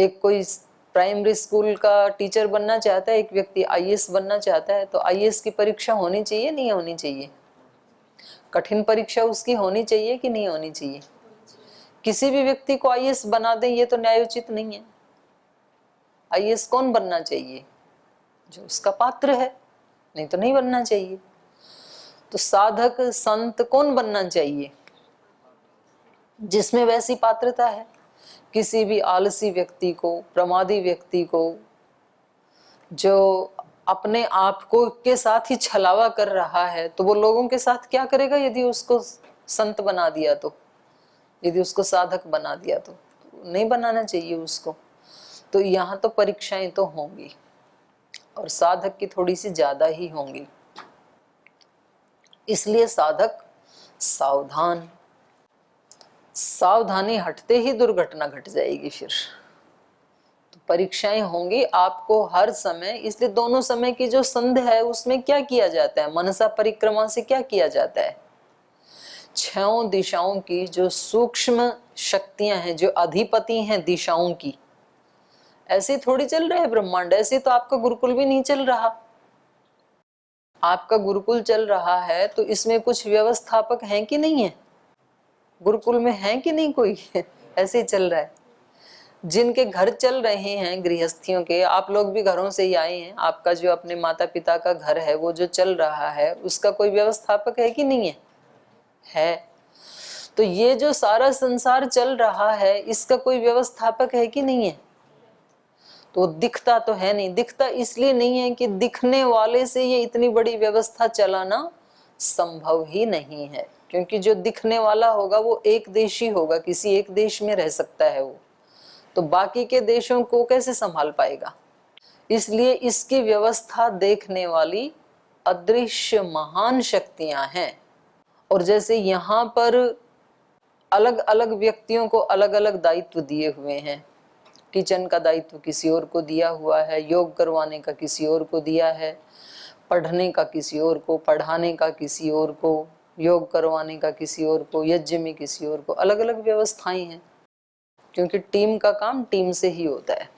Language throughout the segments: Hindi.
एक कोई प्राइमरी स्कूल का टीचर बनना चाहता है, एक व्यक्ति आईएएस बनना चाहता है, तो आईएएस की परीक्षा होनी चाहिए नहीं होनी चाहिए? कठिन परीक्षा उसकी होनी चाहिए कि नहीं होनी चाहिए? किसी भी व्यक्ति को आईएएस बना दें ये तो न्यायोचित नहीं है। आईएएस कौन बनना चाहिए? जो उसका पात्र है, नहीं तो नहीं बनना चाहिए। तो साधक संत कौन बनना चाहिए? जिसमें वैसी पात्रता है। किसी भी आलसी व्यक्ति को, प्रमादी व्यक्ति को, जो अपने आप को के साथ ही छलावा कर रहा है, तो वो लोगों के साथ क्या करेगा यदि उसको संत बना दिया तो, यदि उसको साधक बना दिया तो नहीं बनाना चाहिए उसको। तो यहाँ तो परीक्षाएं तो होंगी और साधक की थोड़ी सी ज्यादा ही होंगी, इसलिए साधक सावधान। सावधानी हटते ही दुर्घटना घट जाएगी। फिर तो परीक्षाएं होंगी आपको हर समय, इसलिए दोनों समय की जो संध है उसमें क्या किया जाता है? मनसा परिक्रमा से क्या किया जाता है? छहों दिशाओं की जो सूक्ष्म शक्तियां हैं, जो अधिपति हैं दिशाओं की, ऐसे थोड़ी चल रहा है ब्रह्मांड। ऐसे तो आपका गुरुकुल भी नहीं चल रहा। आपका गुरुकुल चल रहा है तो इसमें कुछ व्यवस्थापक हैं कि नहीं है? गुरुकुल में है कि नहीं कोई? ऐसे ही चल रहा है। जिनके घर चल रहे हैं गृहस्थियों के, आप लोग भी घरों से ही आए हैं, आपका जो अपने माता पिता का घर है वो जो चल रहा है उसका कोई व्यवस्थापक है कि नहीं है? है। तो ये जो सारा संसार चल रहा है इसका कोई व्यवस्थापक है कि नहीं है? तो दिखता तो है नहीं। दिखता इसलिए नहीं है कि दिखने वाले से ये इतनी बड़ी व्यवस्था चलाना संभव ही नहीं है, क्योंकि जो दिखने वाला होगा वो एक देशी होगा, किसी एक देश में रह सकता है वो, तो बाकी के देशों को कैसे संभाल पाएगा? इसलिए इसकी व्यवस्था देखने वाली अदृश्य महान शक्तियां हैं। और जैसे यहाँ पर अलग अलग व्यक्तियों को अलग अलग दायित्व दिए हुए हैं, किचन का दायित्व किसी और को दिया हुआ है, योग करवाने का किसी और को दिया है, पढ़ने का किसी और को, पढ़ाने का किसी और को, योग करवाने का किसी और को, यज्ञ में किसी और को, अलग अलग व्यवस्थाएं हैं, क्योंकि टीम का काम टीम से ही होता है।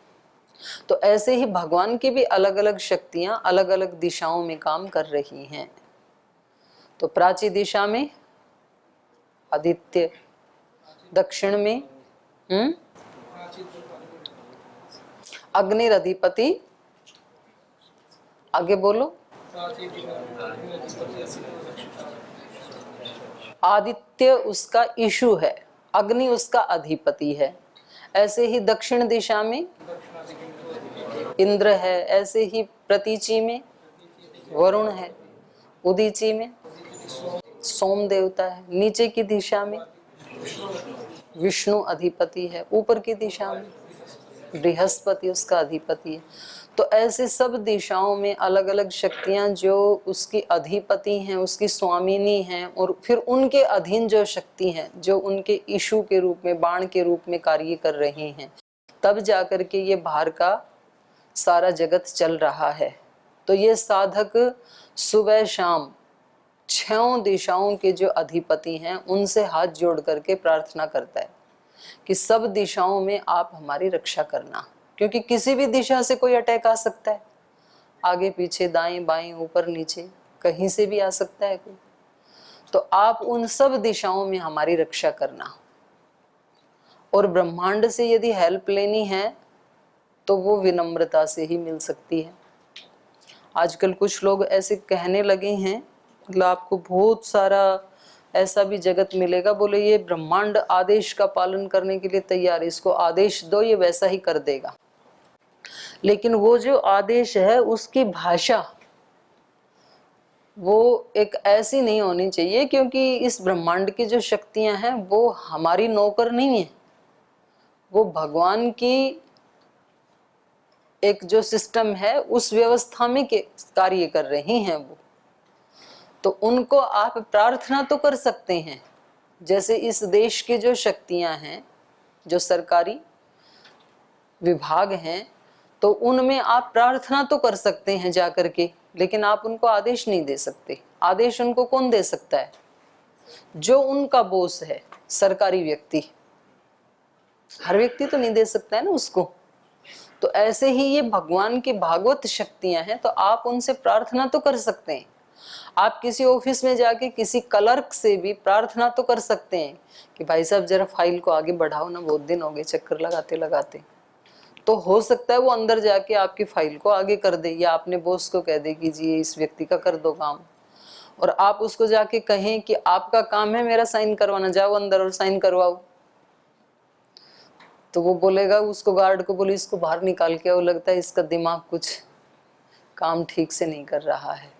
तो ऐसे ही भगवान की भी अलग अलग शक्तियां अलग अलग दिशाओं में काम कर रही हैं। तो प्राची दिशा में आदित्य, दक्षिण में अग्निरधिपति, आगे बोलो, आदित्य उसका ईशु है, अग्नि उसका अधिपति है। ऐसे ही दक्षिण दिशा में इंद्र है, ऐसे ही प्रतीची में वरुण है, उदीची में सोम देवता है, नीचे की दिशा में विष्णु अधिपति है, ऊपर की दिशा में बृहस्पति उसका अधिपति है। तो ऐसे सब दिशाओं में अलग अलग शक्तियां जो उसकी अधिपति हैं, उसकी स्वामिनी हैं, और फिर उनके अधीन जो शक्ति हैं जो उनके इशू के रूप में, बाण के रूप में कार्य कर रही हैं, तब जाकर के ये बाहर का सारा जगत चल रहा है। तो ये साधक सुबह शाम छहों दिशाओं के जो अधिपति हैं उनसे हाथ जोड़ करके प्रार्थना करता है कि सब दिशाओं में आप हमारी रक्षा करना, क्योंकि किसी भी दिशा से कोई अटैक आ सकता है, आगे पीछे दाएं बाएं ऊपर नीचे कहीं से भी आ सकता है कोई। तो आप उन सब दिशाओं में हमारी रक्षा करना। और ब्रह्मांड से यदि हेल्प लेनी है तो वो विनम्रता से ही मिल सकती है। आजकल कुछ लोग ऐसे कहने लगे हैं, मतलब आपको बहुत सारा ऐसा भी जगत मिलेगा, बोले ये ब्रह्मांड आदेश का पालन करने के लिए तैयार है, इसको आदेश दो ये वैसा ही कर देगा। लेकिन वो जो आदेश है उसकी भाषा वो एक ऐसी नहीं होनी चाहिए, क्योंकि इस ब्रह्मांड की जो शक्तियां हैं वो हमारी नौकर नहीं है, वो भगवान की एक जो सिस्टम है उस व्यवस्था में कार्य कर रही हैं वो। तो उनको आप प्रार्थना तो कर सकते हैं, जैसे इस देश की जो शक्तियां हैं, जो सरकारी विभाग हैं, तो उनमें आप प्रार्थना तो कर सकते हैं जाकर के, लेकिन आप उनको आदेश नहीं दे सकते। आदेश उनको कौन दे सकता है? जो उनका बॉस है, सरकारी व्यक्ति। हर व्यक्ति तो नहीं दे सकता है ना उसको। तो ऐसे ही ये भगवान की भागवत शक्तियां हैं, तो आप उनसे प्रार्थना तो कर सकते हैं। आप किसी ऑफिस में जाके किसी क्लर्क से भी प्रार्थना तो कर सकते हैं कि भाई साहब जरा फाइल को आगे बढ़ाओ ना, बहुत दिन हो गए चक्कर लगाते लगाते। तो हो सकता है वो अंदर जाके आपकी फाइल को आगे कर दे, या अपने बॉस को कह दे कि जी इस व्यक्ति का कर दो काम, और आप उसको जाके कहें कि आपका काम है मेरा साइन करवाना, जाओ अंदर और साइन करवाओ। तो वो बोलेगा, उसको गार्ड को बोले इसको बाहर निकाल के आओ, लगता है इसका दिमाग कुछ काम ठीक से नहीं कर रहा है।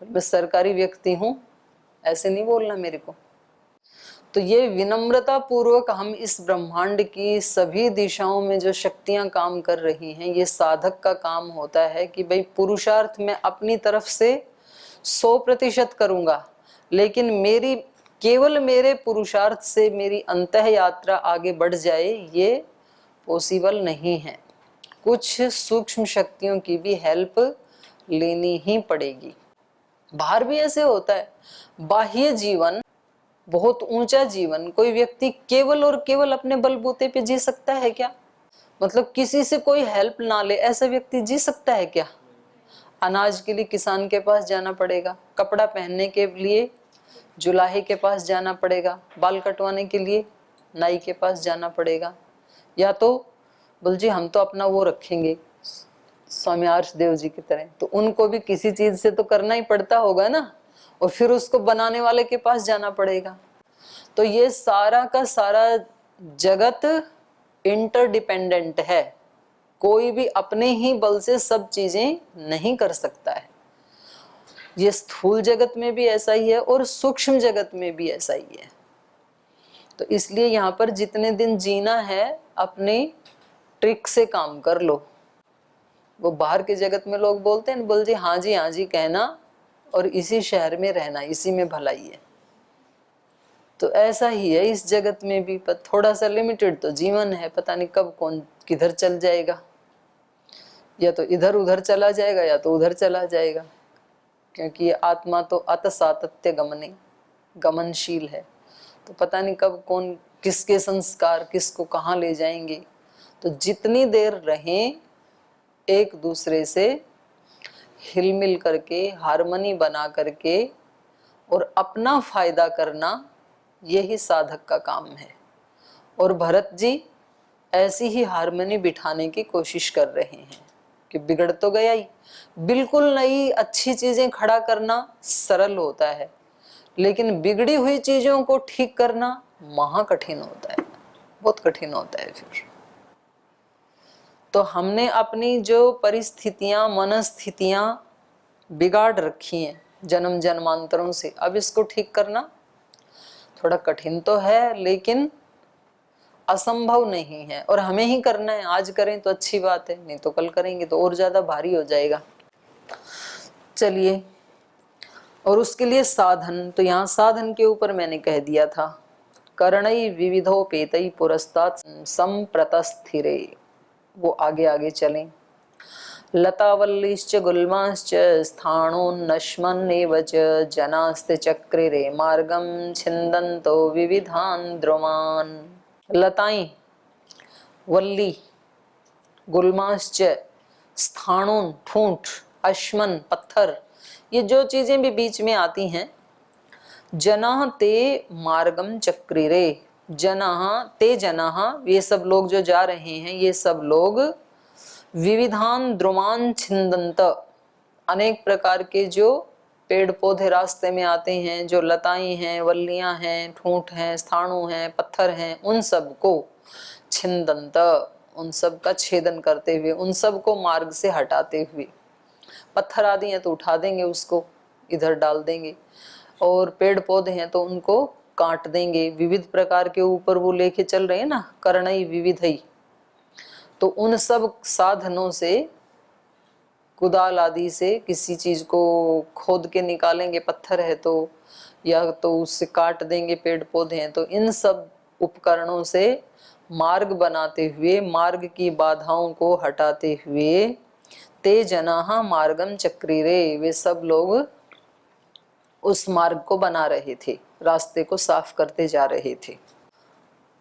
मैं सरकारी व्यक्ति हूँ, ऐसे नहीं बोलना मेरे को। तो ये विनम्रता पूर्वक हम इस ब्रह्मांड की सभी दिशाओं में जो शक्तियां काम कर रही हैं, ये साधक का काम होता है कि भाई पुरुषार्थ मैं अपनी तरफ से 100% करूंगा, लेकिन मेरी केवल मेरे पुरुषार्थ से मेरी अंतः यात्रा आगे बढ़ जाए ये पॉसिबल नहीं है। कुछ सूक्ष्म शक्तियों की भी हेल्प लेनी ही पड़ेगी। बाहर भी ऐसे होता है, बाह्य जीवन बहुत ऊंचा जीवन कोई व्यक्ति केवल और केवल अपने बलबूते पे जी सकता है क्या? मतलब किसी से कोई हेल्प ना ले ऐसा व्यक्ति जी सकता है क्या? अनाज के लिए किसान के पास जाना पड़ेगा, कपड़ा पहनने के लिए जुलाहे के पास जाना पड़ेगा, बाल कटवाने के लिए नाई के पास जाना पड़ेगा, या तो बोल जी हम तो अपना वो रखेंगे स्वामी आर्ष देव जी की तरह, तो उनको भी किसी चीज से तो करना ही पड़ता होगा ना, और फिर उसको बनाने वाले के पास जाना पड़ेगा। तो ये सारा का सारा जगत इंटरडिपेंडेंट है, कोई भी अपने ही बल से सब चीजें नहीं कर सकता है। ये स्थूल जगत में भी ऐसा ही है और सूक्ष्म जगत में भी ऐसा ही है। तो इसलिए यहाँ पर जितने दिन जीना है अपने ट्रिक से काम कर लो। वो बाहर के जगत में लोग बोलते हैं, बोल जी हाँ जी कहना और इसी शहर में रहना, इसी में भलाई है। तो ऐसा ही है इस जगत में भी, पर थोड़ा सा लिमिटेड तो जीवन है, पता नहीं कब कौन किधर चल जाएगा, या तो इधर उधर चला जाएगा या तो उधर चला जाएगा, क्योंकि ये आत्मा तो अत सातत्य गमने गमनशील है। तो पता नहीं कब कौन किसके संस्कार किसको कहाँ ले जाएंगे। तो जितनी देर रहें एक दूसरे से हिल मिल करके, हारमोनी बना करके और अपना फायदा करना, यही साधक का काम है। और भरत जी ऐसी ही हारमोनी बिठाने की कोशिश कर रहे हैं कि बिगड़ तो गया ही, बिल्कुल नई अच्छी चीजें खड़ा करना सरल होता है, लेकिन बिगड़ी हुई चीजों को ठीक करना महा कठिन होता है, बहुत कठिन होता है फिर। तो हमने अपनी जो परिस्थितियां मनस्थितियां बिगाड़ रखी हैं जन्म जन्मांतरों से, अब इसको ठीक करना थोड़ा कठिन तो है लेकिन असंभव नहीं है, और हमें ही करना है। आज करें तो अच्छी बात है, नहीं तो कल करेंगे तो और ज्यादा भारी हो जाएगा। चलिए, और उसके लिए साधन, तो यहाँ साधन के ऊपर मैंने कह दिया था, कर्णई विविधोपेतई पुरस्तात् संप्रतस्थिरे, वो आगे आगे चलें। लतावल्लीश्च गुल्माश्च स्थाणोन्नश्मन्नेव च जनास्ते चक्रिरे मार्गं छिन्दन्तो विविधान् द्रुमान्। लताएं, वल्ली, गुल्माश्च, स्थाणोन ठूंठ, अश्मन पत्थर, ये जो चीजें भी बीच में आती हैं, जनाः ते मार्गम चक्रिरे, जनाः ते जनाः, ये सब लोग जो जा रहे हैं ये सब लोग, विविधान द्रुमान छिन्दन्त, अनेक प्रकार के जो पेड़ पौधे रास्ते में आते हैं, जो लताएं हैं, वल्लियां हैं, ठूंठ हैं, स्थाणु हैं, पत्थर हैं, उन सब को छिन्दन्त, उन सब का छेदन करते हुए, उन सब को मार्ग से हटाते हुए। पत्थर आदि हैं तो उठा देंगे, उसको इधर डाल देंगे, और पेड़ पौधे हैं तो उनको काट देंगे। विविध प्रकार के ऊपर वो लेके चल रहे हैं ना, कर्णई विविधई, तो उन सब साधनों से, कुदाल आदि से किसी चीज को खोद के निकालेंगे, पत्थर है तो, या तो उससे काट देंगे, पेड़ पौधे हैं तो, इन सब उपकरणों से मार्ग बनाते हुए, मार्ग की बाधाओं को हटाते हुए, ते जनाः मार्गम चक्रिरे, वे सब लोग उस मार्ग को बना रहे थे, रास्ते को साफ करते जा रहे थे।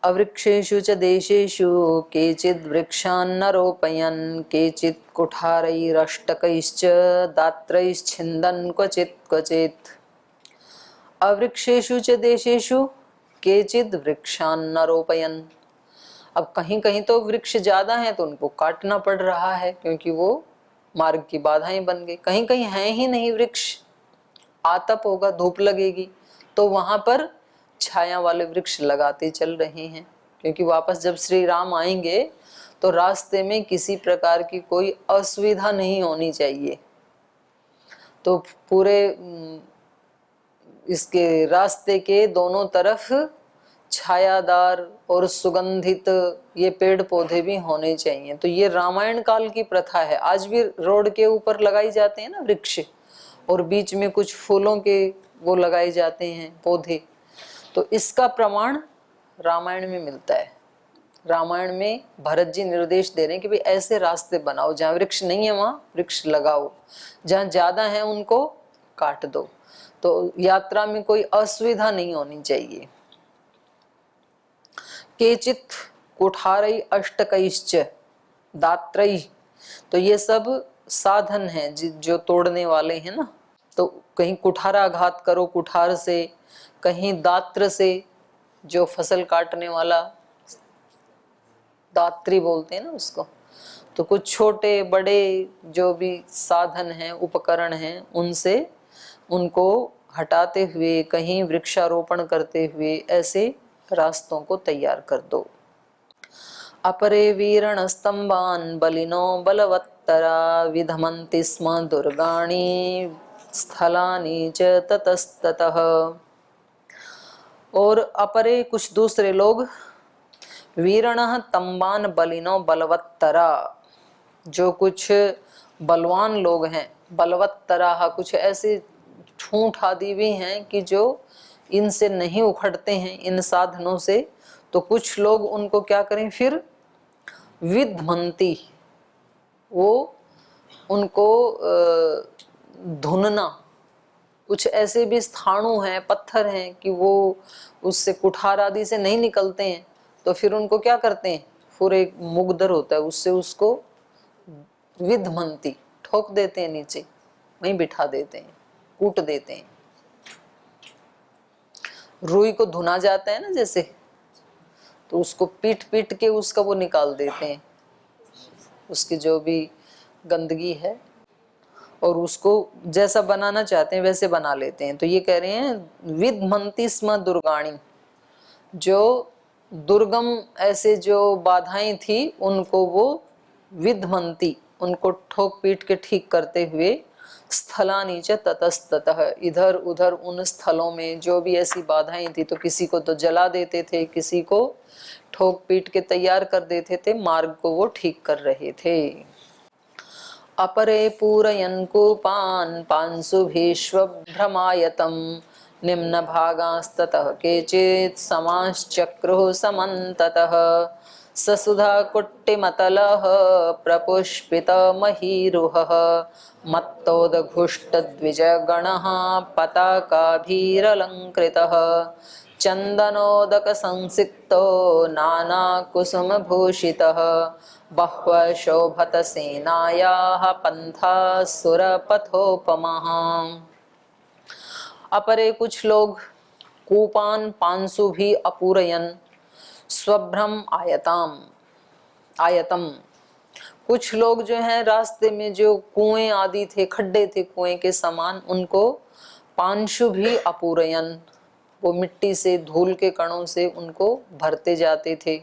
अवृक्षेषु च देशेषु केचिद् वृक्षान्नरोपयन् केचित् कुठारैरष्टकैश्च दात्रैश्छिन्दन् क्वचित् क्वचित्। अवृक्षेषु च देशेषु केचिद् वृक्षान्नरोपयन्। अब कहीं कहीं तो वृक्ष ज्यादा हैं तो उनको काटना पड़ रहा है क्योंकि वो मार्ग की बाधाएं बन गई। कहीं कहीं हैं ही नहीं वृक्ष, आतप होगा, धूप लगेगी, तो वहां पर छाया वाले वृक्ष लगाते चल रहे हैं क्योंकि वापस जब श्री राम आएंगे तो रास्ते में किसी प्रकार की कोई असुविधा नहीं होनी चाहिए। तो पूरे इसके रास्ते के दोनों तरफ छायादार और सुगंधित ये पेड़ पौधे भी होने चाहिए। तो ये रामायण काल की प्रथा है। आज भी रोड के ऊपर लगाई जाते हैं ना वृक्ष, और बीच में कुछ फूलों के वो लगाए जाते हैं पौधे। तो इसका प्रमाण रामायण में मिलता है। रामायण में भरत जी निर्देश दे रहे हैं कि भाई ऐसे रास्ते बनाओ, जहाँ वृक्ष नहीं है वहां वृक्ष लगाओ, जहाँ ज्यादा है उनको काट दो। तो यात्रा में कोई असुविधा नहीं होनी चाहिए। केचित कुठारई अष्टकैश्च दात्रई, तो ये सब साधन हैं जो तोड़ने वाले हैं ना। तो कहीं कुठाराघात करो कुठार से, कहीं दात्र से जो फसल काटने वाला, दात्री बोलते हैं ना उसको। तो कुछ छोटे बड़े जो भी साधन हैं उपकरण हैं उनसे उनको हटाते हुए, कहीं वृक्षारोपण करते हुए ऐसे रास्तों को तैयार कर दो। अपरे वीरण स्तंभान बलिनो बलवत्तरा विधमन्ति स्म दुर्गाणि स्थलानि च ततस्ततः। और अपरे कुछ दूसरे लोग वीरणः तंबान बलिनो बलवत्तरा, जो कुछ बलवान लोग हैं, बलवत्तरा कुछ ऐसे ठूंठ आदि भी हैं कि जो इनसे नहीं उखड़ते हैं इन साधनों से। तो कुछ लोग उनको क्या करें फिर विधमंती, वो उनको धुनना। कुछ ऐसे भी स्थाणु हैं, पत्थर हैं कि वो उससे कुठार आदि से नहीं निकलते हैं, तो फिर उनको क्या करते हैं, फिर एक मुगदर होता है उससे उसको विधमंती ठोक देते हैं, नीचे वहीं बिठा देते हैं, कूट देते हैं। रुई को धुना जाता है ना जैसे, तो उसको पीट पीट के उसका वो निकाल देते हैं, उसकी जो भी गंदगी है, और उसको जैसा बनाना चाहते हैं वैसे बना लेते हैं। तो ये कह रहे हैं विधमंती स्म दुर्गाणी, जो दुर्गम ऐसे जो बाधाएं थी उनको वो विधमंती, उनको ठोक पीट के ठीक करते हुए स्थलानि च ततस्ततः, इधर उधर उन स्थलों में जो भी ऐसी बाधाएं थी, तो किसी को तो जला देते थे, किसी को ठोक पीट के तैयार कर देते थे, मार्ग को वो ठीक कर रहे थे। अपरे पूरयन् कूपान् पांशुभिश्वभ्रमायतं निम्न भागास्ततः केचित् समाश्चक्रुः समन्ततः ससुधा कुट्टिमतलः प्रपुष्पितमहीरुहः मत्तोदघुष्टद्विजगणः पताकाभिरलङ्कृतः चन्दनोदकसंसिक्तो नानाकुसुमभूषितः बह्वः शोभतसेनायाः पन्थाः सुरपथोपमः। अपरे कुछ लोग कूपान पांसु भी अपूरयन स्वभ्रम आयतम, कुछ लोग जो हैं रास्ते में जो कुएं आदि थे, खड्डे थे कुएं के समान, उनको पांशु भी अपूरयन, वो मिट्टी से धूल के कणों से उनको भरते जाते थे,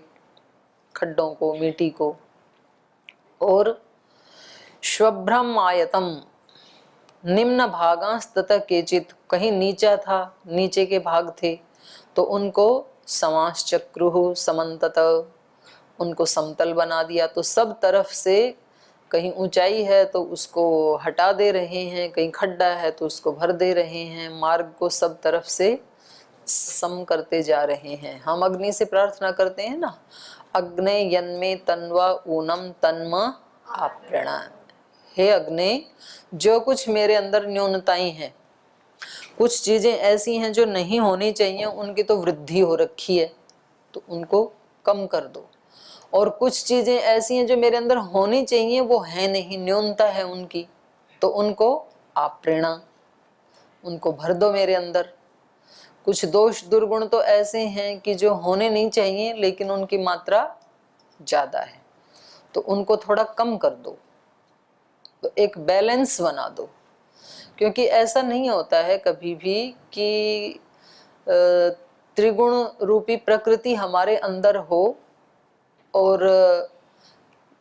खड्डों को, मिट्टी को। और श्वभ्रम आयतम निम्न भागास्ततः केचित, कहीं नीचा था, नीचे के भाग थे, तो उनको समाश्चक्रुः समन्ततः, उनको समतल बना दिया। तो सब तरफ से, कहीं ऊंचाई है तो उसको हटा दे रहे हैं, कहीं खड्डा है तो उसको भर दे रहे हैं, मार्ग को सब तरफ से सम करते जा रहे हैं। हम अग्नि से प्रार्थना करते हैं ना, अग्ने यन्मे तन्वा ऊनम तन्म आपृण, हे अग्नि जो कुछ मेरे अंदर न्यूनताएं हैं, कुछ चीजें ऐसी हैं जो नहीं होनी चाहिए, उनकी तो वृद्धि हो रखी है, तो उनको कम कर दो। और कुछ चीजें ऐसी हैं जो मेरे अंदर होनी चाहिए, वो है नहीं, न्यूनता है उनकी, तो उनको आप प्रेरणा, उनको भर दो मेरे अंदर। कुछ दोष दुर्गुण तो ऐसे हैं कि जो होने नहीं चाहिए लेकिन उनकी मात्रा ज्यादा है, तो उनको थोड़ा कम कर दो, तो एक बैलेंस बना दो। क्योंकि ऐसा नहीं होता है कभी भी कि त्रिगुण रूपी प्रकृति हमारे अंदर हो और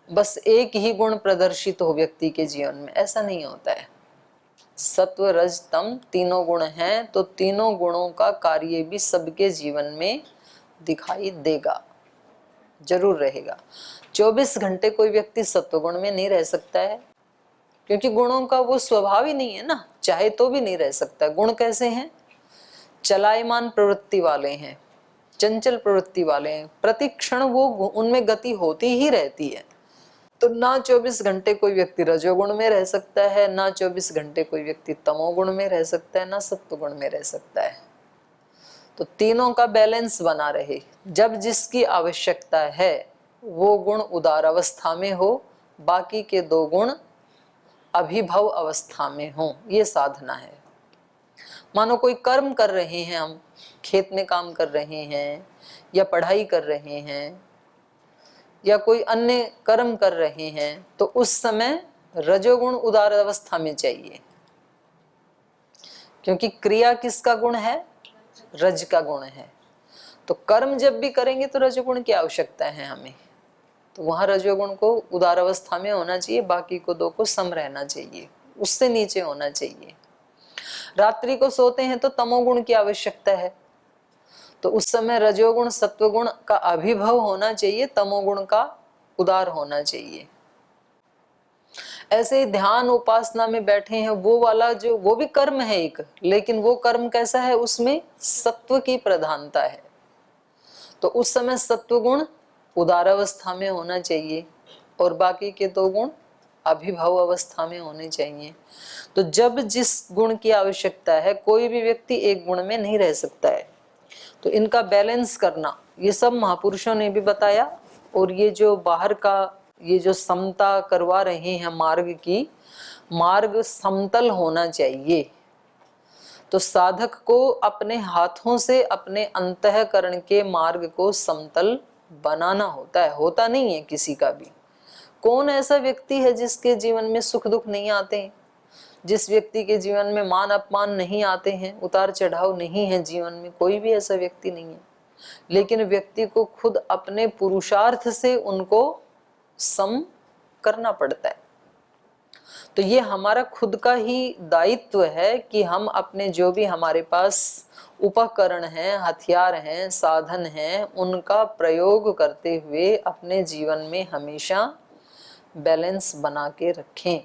बस एक ही गुण प्रदर्शित हो व्यक्ति के जीवन में, ऐसा नहीं होता है। सत्व रज तम तीनों गुण हैं, तो तीनों गुणों का कार्य भी सबके जीवन में दिखाई देगा, जरूर रहेगा। 24 घंटे कोई व्यक्ति सत्व गुण में नहीं रह सकता है, क्योंकि गुणों का वो स्वभाव ही नहीं है ना, चाहे तो भी नहीं रह सकता। गुण कैसे हैं? चलायमान प्रवृत्ति वाले हैं, चंचल प्रवृत्ति वाले हैं, प्रति क्षण वो उनमें गति होती ही रहती है। तो ना 24 घंटे कोई व्यक्ति रजोगुण में रह सकता है, ना 24 घंटे कोई व्यक्ति तमोगुण में रह सकता है, ना सत्वगुण में रह सकता है। तो तीनों का बैलेंस बना रहे, जब जिसकी आवश्यकता है वो गुण उदार अवस्था में हो, बाकी के दो गुण अभिभव अवस्था में हो, ये साधना है। मानो कोई कर्म कर रहे हैं, हम खेत में काम कर रहे हैं या पढ़ाई कर रहे हैं या कोई अन्य कर्म कर रहे हैं, तो उस समय रजोगुण उदार अवस्था में चाहिए, क्योंकि क्रिया किसका गुण है? रज का गुण है। तो कर्म जब भी करेंगे तो रजोगुण की आवश्यकता है हमें, तो वहां रजोगुण को उदार अवस्था में होना चाहिए, बाकी को दो को सम रहना चाहिए, उससे नीचे होना चाहिए। रात्रि को सोते हैं तो तमोगुण की आवश्यकता है, तो उस समय रजोगुण सत्वगुण का अभिभव होना चाहिए, तमोगुण का उदार होना चाहिए। ऐसे ही ध्यान उपासना में बैठे हैं, वो वाला जो वो भी कर्म है एक, लेकिन वो कर्म कैसा है? उसमें सत्व की प्रधानता है, तो उस समय सत्वगुण उदार अवस्था में होना चाहिए और बाकी के दो गुण अभिभव अवस्था में होने चाहिए। तो जब जिस गुण की आवश्यकता है, कोई भी व्यक्ति एक गुण में नहीं रह सकता है, तो इनका बैलेंस करना ये सब महापुरुषों ने भी बताया। और ये जो बाहर का ये जो समता करवा रहे हैं मार्ग की, मार्ग समतल होना चाहिए। तो साधक को अपने हाथों से अपने अंतःकरण के मार्ग को समतल बनाना होता है, होता नहीं है किसी का भी। कौन ऐसा व्यक्ति है जिसके जीवन में सुख दुख नहीं आते हैं, जिस व्यक्ति के जीवन में मान अपमान नहीं आते हैं, उतार चढ़ाव नहीं है जीवन में? कोई भी ऐसा व्यक्ति नहीं है, लेकिन व्यक्ति को खुद अपने पुरुषार्थ से उनको सम करना पड़ता है। तो ये हमारा खुद का ही दायित्व है कि हम अपने जो भी हमारे पास उपकरण हैं, हथियार हैं, साधन हैं, उनका प्रयोग करते हुए अपने जीवन में हमेशा बैलेंस बना के रखें।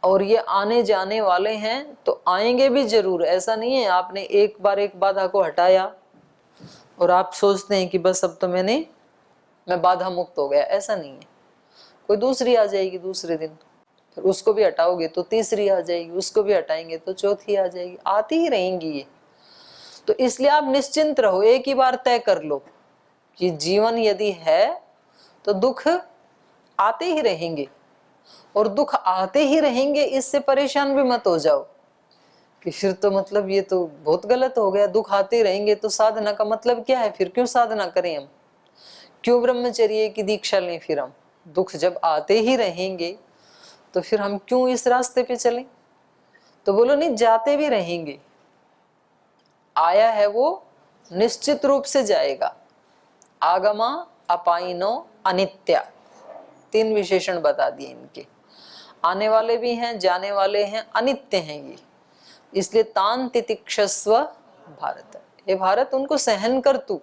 और ये आने जाने वाले हैं, तो आएंगे भी जरूर। ऐसा नहीं है आपने एक बाधा को हटाया और आप सोचते हैं कि बस अब तो मैं बाधा मुक्त हो गया, ऐसा नहीं है। कोई दूसरी आ जाएगी दूसरे दिन, फिर उसको भी हटाओगे तो तीसरी आ जाएगी, उसको भी हटाएंगे तो चौथी आ जाएगी, आती ही रहेंगी ये। तो इसलिए आप निश्चिंत रहो, एक ही बार तय कर लो कि जीवन यदि है तो दुख आते ही रहेंगे, और दुख आते ही रहेंगे इससे परेशान भी मत हो जाओ कि फिर तो मतलब ये तो बहुत गलत हो गया, दुख आते रहेंगे तो साधना का मतलब क्या है? फिर क्यों साधना करें हम? क्यों ब्रह्मचर्य की दीक्षा लें? फिर हम दुख जब आते ही रहेंगे तो फिर हम क्यों इस रास्ते पे चलें? तो बोलो नहीं, जाते भी रहेंगे, आया है वो निश्चित रूप से जाएगा। आगमा अपाइनो अनित्या, 3 विशेषण बता दिए इनके। आने वाले भी हैं, जाने वाले हैं, अनित्य हैं ये। इसलिए तान तितिक्षस्व भारत, ये भारत उनको सहन कर तू।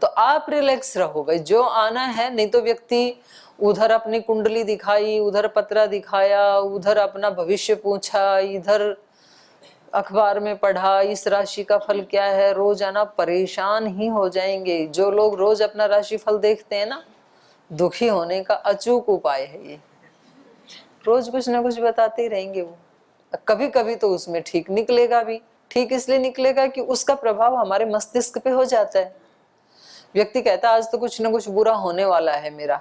तो आप रिलैक्स रहो भाई, जो आना है। नहीं तो व्यक्ति उधर अपनी कुंडली दिखाई, उधर पत्रा दिखाया, उधर अपना भविष्य पूछा, इधर अखबार में पढ़ा इस राशि का फल क्या है, रोजाना परेशान ही हो जाएंगे। जो लोग रोज अपना राशि फल देखते हैं ना, दुखी होने का अचूक उपाय है ये। रोज कुछ ना कुछ बताते ही रहेंगे वो। कभी कभी तो उसमें ठीक निकलेगा भी। ठीक इसलिए निकलेगा कि उसका प्रभाव हमारे मस्तिष्क पे हो जाता है। व्यक्ति कहता है आज तो कुछ ना कुछ बुरा होने वाला है मेरा।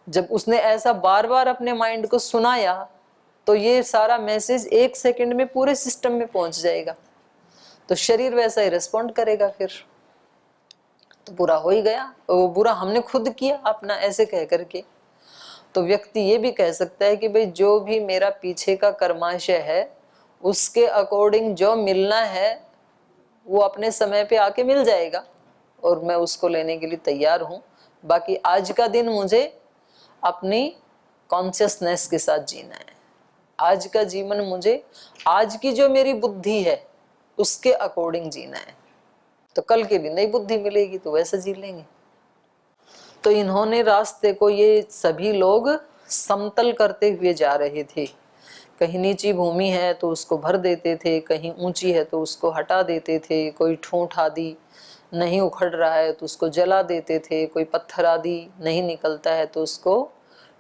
जब उसने ऐसा बार बार अपने माइंड को सुनाया तो ये सारा मैसेज 1 सेकंड में पूरे सिस्टम में पहुंच जाएगा, तो शरीर वैसा ही रिस्पॉन्ड करेगा। फिर तो बुरा हो ही गया, वो बुरा हमने खुद किया अपना ऐसे कह करके। तो व्यक्ति ये भी कह सकता है कि भाई जो भी मेरा पीछे का कर्माशय है उसके अकॉर्डिंग जो मिलना है वो अपने समय पे आके मिल जाएगा और मैं उसको लेने के लिए तैयार हूं। बाकी आज का दिन मुझे अपनी कॉन्शियसनेस के साथ जीना है। आज का जीवन मुझे आज की जो मेरी बुद्धि है उसके अकॉर्डिंग जीना है। तो कल के दिन नई बुद्धि मिलेगी तो वैसे जी लेंगे। तो इन्होंने रास्ते को ये सभी लोग समतल करते हुए जा रहे थे। कहीं नीची भूमि है तो उसको भर देते थे, कहीं ऊंची है तो उसको हटा देते थे, कोई ठूंठ आदि नहीं उखड़ रहा है तो उसको जला देते थे, कोई पत्थर आदि नहीं निकलता है तो उसको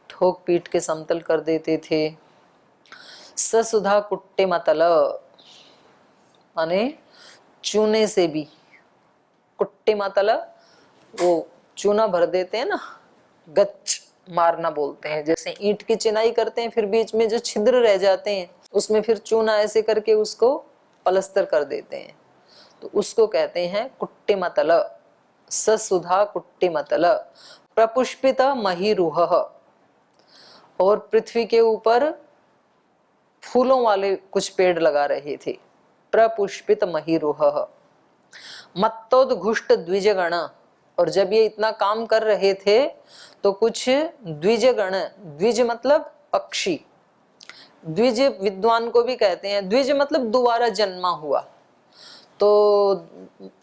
ठोक पीट के समतल कर देते थे। ससुधा कुट्टे मतल माने चूने से भी, कुट्टे मतल वो चूना भर देते हैं ना, गच मारना बोलते हैं। जैसे ईंट की चिनाई करते हैं फिर बीच में जो छिद्र रह जाते हैं उसमें फिर चूना ऐसे करके उसको पलस्तर कर देते हैं, तो उसको कहते हैं कुट्टे मतल। ससुधा कुट्टे मतल प्रपुष्पित महीरुह, और पृथ्वी के ऊपर फूलों वाले कुछ पेड़ लगा रहे थे। प्रपुष्पित महीरुह मत्तोद्घुष्ट द्विजगण, और जब ये इतना काम कर रहे थे तो कुछ द्विजगण, द्विज मतलब पक्षी, द्विज विद्वान को भी कहते हैं, द्विज मतलब दोबारा जन्मा हुआ। तो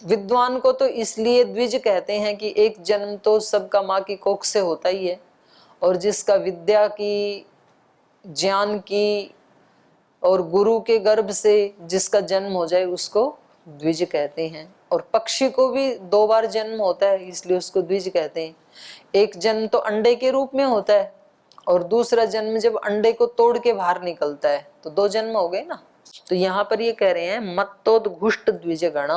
विद्वान को तो इसलिए द्विज कहते हैं कि एक जन्म तो सबका माँ की कोख से होता ही है, और जिसका विद्या की, ज्ञान की और गुरु के गर्भ से जिसका जन्म हो जाए उसको द्विज कहते हैं। और पक्षी को भी 2 बार जन्म होता है इसलिए उसको द्विज कहते हैं। एक जन्म तो अंडे के रूप में होता है और दूसरा जन्म जब अंडे को तोड़ के बाहर निकलता है, तो 2 जन्म हो गए ना। तो यहाँ पर ये कह रहे हैं मत्तोद्घुष्ट द्विजगण।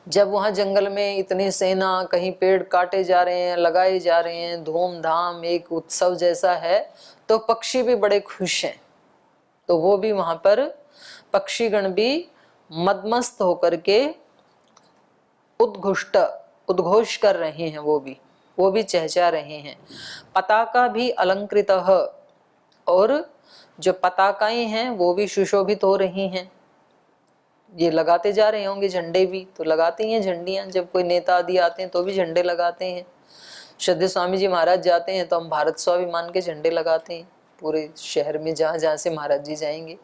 जब वहां जंगल में इतनी सेना, कहीं पेड़ काटे जा रहे हैं, लगाए जा रहे हैं, धूमधाम एक उत्सव जैसा है, तो पक्षी भी बड़े खुश हैं। तो वो भी वहां पर पक्षीगण भी मदमस्त होकर के उद्घोष कर रहे हैं, वो भी चहचा रहे हैं। पताका भी अलंकृत, और जो पताकाएं हैं वो भी सुशोभित हो रही हैं। ये लगाते जा रहे होंगे झंडे भी, तो लगाते ही हैं झंडियां। जब कोई नेता आदि आते हैं तो भी झंडे लगाते हैं। श्रद्धेय स्वामी जी महाराज जाते हैं तो हम भारत स्वाभिमान के झंडे लगाते हैं पूरे शहर में, जहाँ जहाँ से महाराज जी जाएंगे।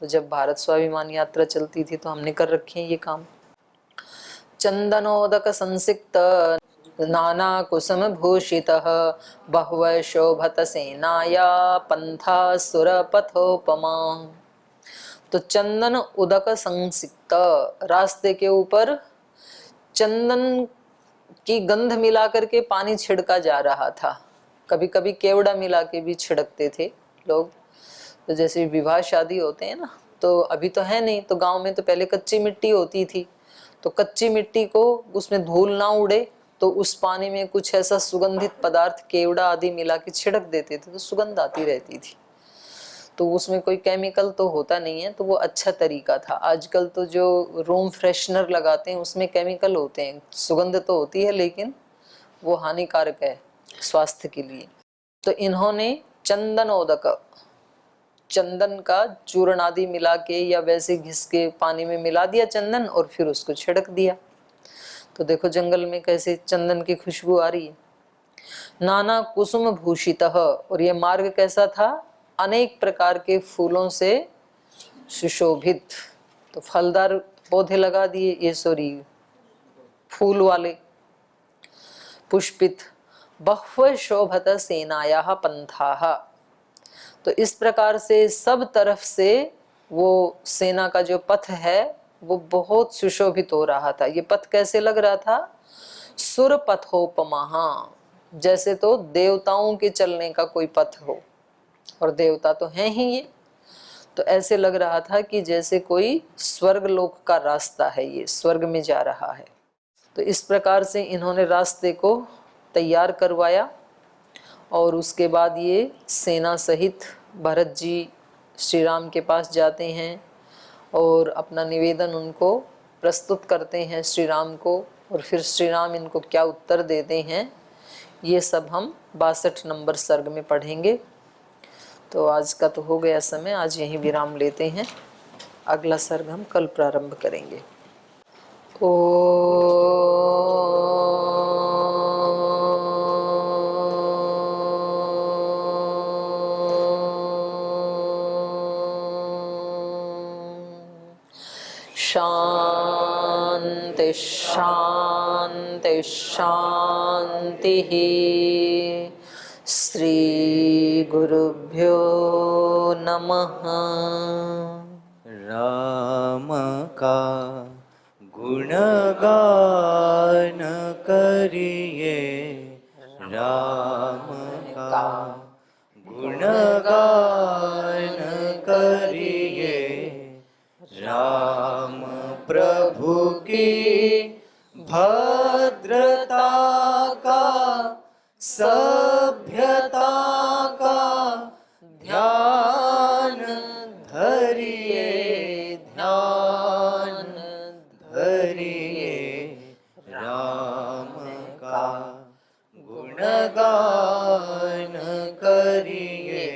तो जब भारत स्वाभिमान यात्रा चलती थी तो हमने कर रखे हैं ये काम। चंदनोदक संसिक्त नाना कुसुम भूषित बहुव शोभत सेनाया पंथा सुर पथोपमा। तो चंदन उदक संसिक्त, रास्ते के ऊपर चंदन की गंध मिला करके पानी छिड़का जा रहा था। कभी कभी केवड़ा मिला के भी छिड़कते थे लोग। तो जैसे विवाह शादी होते हैं ना, तो अभी तो है नहीं, तो गांव में तो पहले कच्ची मिट्टी होती थी, तो कच्ची मिट्टी को उसमें धूल ना उड़े तो उस पानी में कुछ ऐसा सुगंधित पदार्थ केवड़ा आदि मिला के छिड़क देते थे, तो सुगंध आती रहती थी। तो उसमें कोई केमिकल तो होता नहीं है, तो वो अच्छा तरीका था। आजकल तो जो रूम फ्रेशनर लगाते हैं उसमें केमिकल होते हैं, सुगंध तो होती है लेकिन वो हानिकारक है स्वास्थ्य के लिए। तो इन्होंने चंदनोदक, चंदन का चूर्ण आदि मिला के या वैसे घिस के पानी में मिला दिया चंदन और फिर उसको छिड़क दिया। तो देखो जंगल में कैसे चंदन की खुशबू आ रही है। नाना कुसुम भूषित, और ये मार्ग कैसा था, अनेक प्रकार के फूलों से सुशोभित। तो फलदार पौधे लगा दिए, ये सॉरी फूल वाले, पुष्पित। बह्व शोभत सेनाया पंथा, तो इस प्रकार से सब तरफ से वो सेना का जो पथ है वो बहुत सुशोभित हो रहा था। ये पथ कैसे लग रहा था, सुर पथोपमा, जैसे तो देवताओं के चलने का कोई पथ हो, और देवता तो हैं ही ये। तो ऐसे लग रहा था कि जैसे कोई स्वर्ग लोक का रास्ता है, ये स्वर्ग में जा रहा है। तो इस प्रकार से इन्होंने रास्ते को तैयार करवाया और उसके बाद ये सेना सहित भरत जी श्री राम के पास जाते हैं और अपना निवेदन उनको प्रस्तुत करते हैं श्री राम को, और फिर श्री राम इनको क्या उत्तर देते हैं ये सब हम 62 नंबर सर्ग में पढ़ेंगे। तो आज का तो हो गया समय, आज यहीं विराम लेते हैं। अगला सर्ग हम कल प्रारंभ करेंगे। ओ शांति शांति शांति। श्री गुरुभ्यो नमः। राम का गुणगान करिए, राम का गुणगान करिए, राम प्रभु की भद्रता का, सभ्यता का ध्यान धरिए, ध्यान धरिए, राम का गुणगान करिए,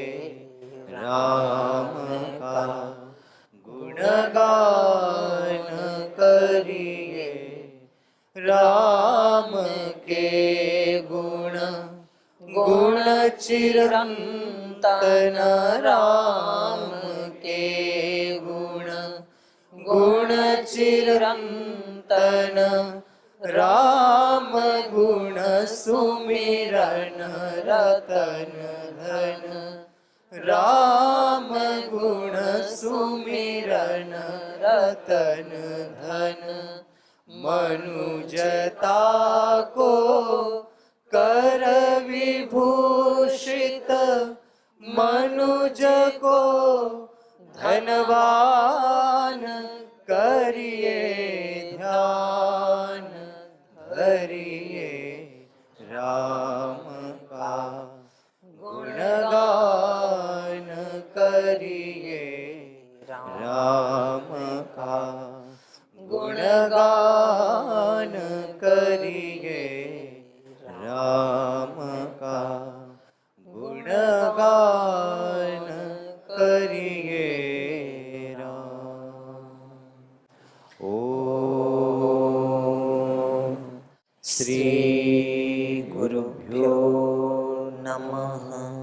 राम का गुणगान करिए, राम के गुण गुण चिरंतन, राम के गुण गुण चिरंतन, राम गुण सुमिरन रतन धन, राम गुण सुमिरन रतन धन, मनुजता को कर विभूषित, मनुज को धनवान करिए, ध्यान धरिए, राम का गुणगान करिए, राम का गुणगान करिए, राम का गुणगान करिए, राम। ओम श्री गुरुभ्यो नमः।